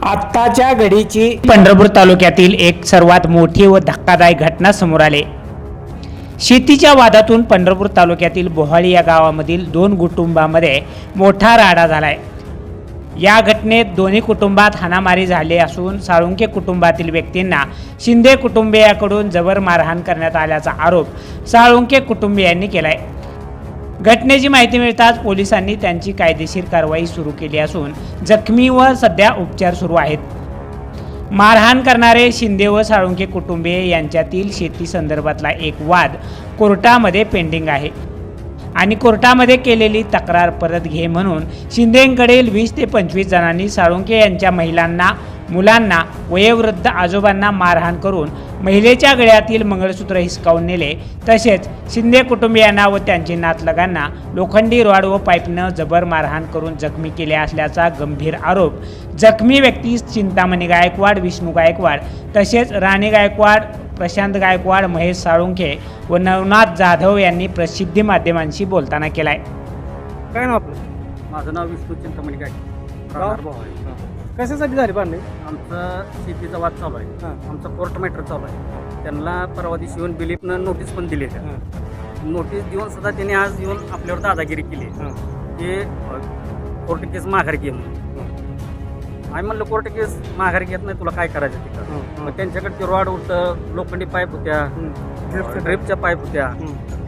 आत्ताच्या घडीची पंढरपूर तालुक्यातील एक सर्वात मोठी व धक्कादायक घटना समोर आली। शेतीच्या वादातून पंढरपूर तालुक्यातील बोहाळी या गावामधील 2 कुटुंबांमध्ये मोठा राडा झालाय। या घटनेत दोन्ही कुटुंबात हाणामारी झाली असून साळुंके कुटुंबातील व्यक्तींना शिंदे कुटुंबियाकडून जबर मारहाण करण्यात आल्याचा आरोप साळुंके कुटुंबियांनी केलाय। घटनेची माहिती मिळताच पोलिसांनी त्यांची कायदेशीर कारवाई सुरू केली असून जखमीवर सध्या उपचार सुरू आहेत। मारहाण करणारे शिंदे व साळुंके कुटुंबीय यांच्यातील शेती संदर्भातला एक वाद कोर्टामध्ये पेंडिंग आहे आणि कोर्टामध्ये केलेली तक्रार परत घे म्हणून शिंदेंकडील 20 ते 25 जणांनी साळुंके यांच्या महिलांना, मुलांना, वयोवृद्ध आजोबांना मारहाण करून महिलेच्या गळ्यातील मंगळसूत्र हिसकावून नेले। तसेच शिंदे कुटुंबियांना व त्यांची नातलगांना लोखंडी रॉड व पाईपनं जबर मारहाण करून जखमी केले असल्याचा गंभीर आरोप जखमी व्यक्ती चिंतामणी गायकवाड, विष्णू गायकवाड, तसेच राणी गायकवाड, प्रशांत गायकवाड, महेश साळुंके व नवनाथ जाधव यांनी प्रसिद्धी माध्यमांशी बोलताना केलाय। काय नाव आपलं? माझं नाव विष्णू चिंतामणी गायकवाड, राहणार बोहाळी. कशासाठी झाली भांडणे? आमचं शेतीचा वाद चालू आहे. आमचा कोर्ट मॅटर चालू आहे. त्यांना परवा दिवशी येऊन बिलीपनं नोटीस पण दिली आहे. नोटीस देऊन सुद्धा त्यांनी आज येऊन आपल्यावर दादागिरी केली की कोर्ट केस माघार घे म्हणून. आम्ही म्हणलं कोर्ट केस माघार घेत नाही, तुला काय करायचं तिथं. मग त्यांच्याकडे ते रॉड होतं, लोखंडी पाईप होत्या, ड्रिपच्या पाईप होत्या.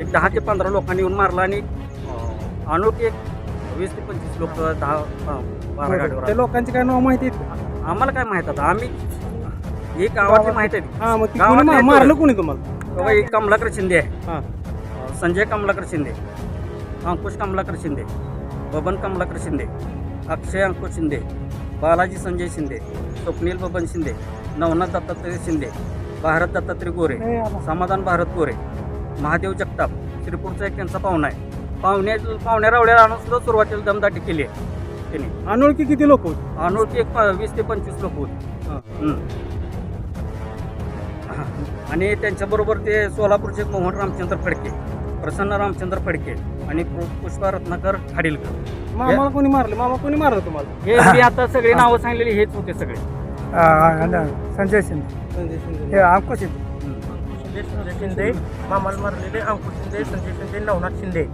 एक 10 ते 15 लोकांनी येऊन मारला आणि अनोळखी एक 20 ते 25 लोक 10-12 गाडीवर. त्या लोकांची काय नाव माहिती आहेत? आम्हाला काय माहित आता, आम्ही एक गावाची माहिती आहे. गावात मारलं कोणी तुम्हाला? एक कमलाकर शिंदे आहे, संजय कमलाकर शिंदे, अंकुश कमलाकर शिंदे, बबन कमलाकर शिंदे, अक्षय अंकुश शिंदे, बालाजी संजय शिंदे, स्वप्नील बबन शिंदे, नवनाथ दत्तात्रय शिंदे, भारत दत्तात्रय गोरे, समाधान भारत गोरे, महादेव जगताप, श्रीपूरचा एक त्यांचा पाहुणा आहे. पाहुण्या रावड्याला आणून सुद्धा सुरुवातीला दमदाटी केली आहे त्यांनी. अनोळखी किती लोक होते? अनोळखी एक 20 ते 25 लोक होते. आणि त्यांच्याबरोबर ते सोलापूरचे मोहन रामचंद्र फडके, प्रसन्न रामचंद्र फडके आणि पुष्पा रत्नाकर खाडीलकर. मामा कोणी मारलं? मामा कोणी मारलं तुम्हाला? हे मी आता सगळे नावं सांगलेली हेच होते सगळे. संजय शिंदे, अंकुश शिंदे, संजय शिंदे, मामाला मारलेले अंकुश शिंदे, संजय शिंदे, नवनाथ शिंदे.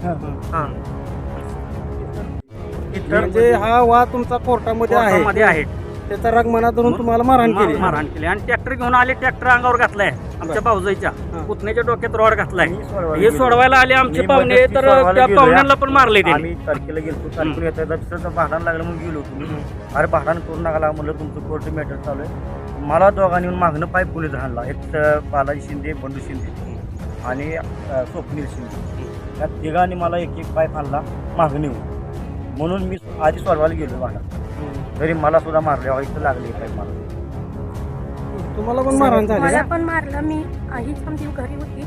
म्हणजे हा वाद तुमचा कोर्टामध्ये आहे. त्याचा राग मनात धरून तुम्हाला मारहाण केली. आणि ट्रॅक्टर घेऊन आले, ट्रॅक्टर अंगावर घातलाय आमच्या भाऊजाईच्या, पुतण्याच्या डोक्यात रॉड घातलाय. हे सोडवायला आले आमचे पाहुणे, तर त्या पाहुण्यांना पण मारले. आम्ही तारखेला गेलो, तारखेला येतात भांडण लागलं म्हणून गेलो. तुम्ही अरे भांडण करू नका म्हणलं, तुमचं कोर्ट मॅटर चालू आहे. मला दोघांनी मागणं पाईप पोलीस आणला. एक बालाजी शिंदे, बंडू शिंदे आणि स्वप्नील शिंदे, या तिघांनी मला एक पाईप आणला मागणी म्हणून मी आधी सोडवायला गेलो भांडण. तरी मला सुद्धा मारले, व्हायचं लागले पाईप मला. तुम्हाला पण मारहाण झाली? मला पण मारलं. मी हीच आमची घरी होती,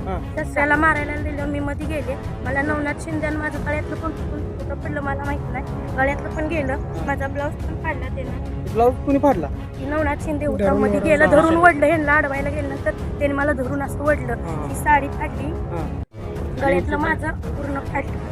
त्याला मारायला दिलं. मी मध्ये गेले, मला नवनाथ शिंदे आणि माझं गळ्यातलं पण कुठं पडलं मला माहित नाही. गळ्यातलं पण गेलं, माझा ब्लाऊज पण फाडला त्यानं. ब्लाऊज कोणी फाडला? नवनाथ शिंदे होता, मध्ये गेलं, धरून वडलं. ह्यांना अडवायला गेल्यानंतर त्याने मला धरून असं वडलं. ती साडी फाटली, गळ्यातलं माझं पूर्ण फाटलं.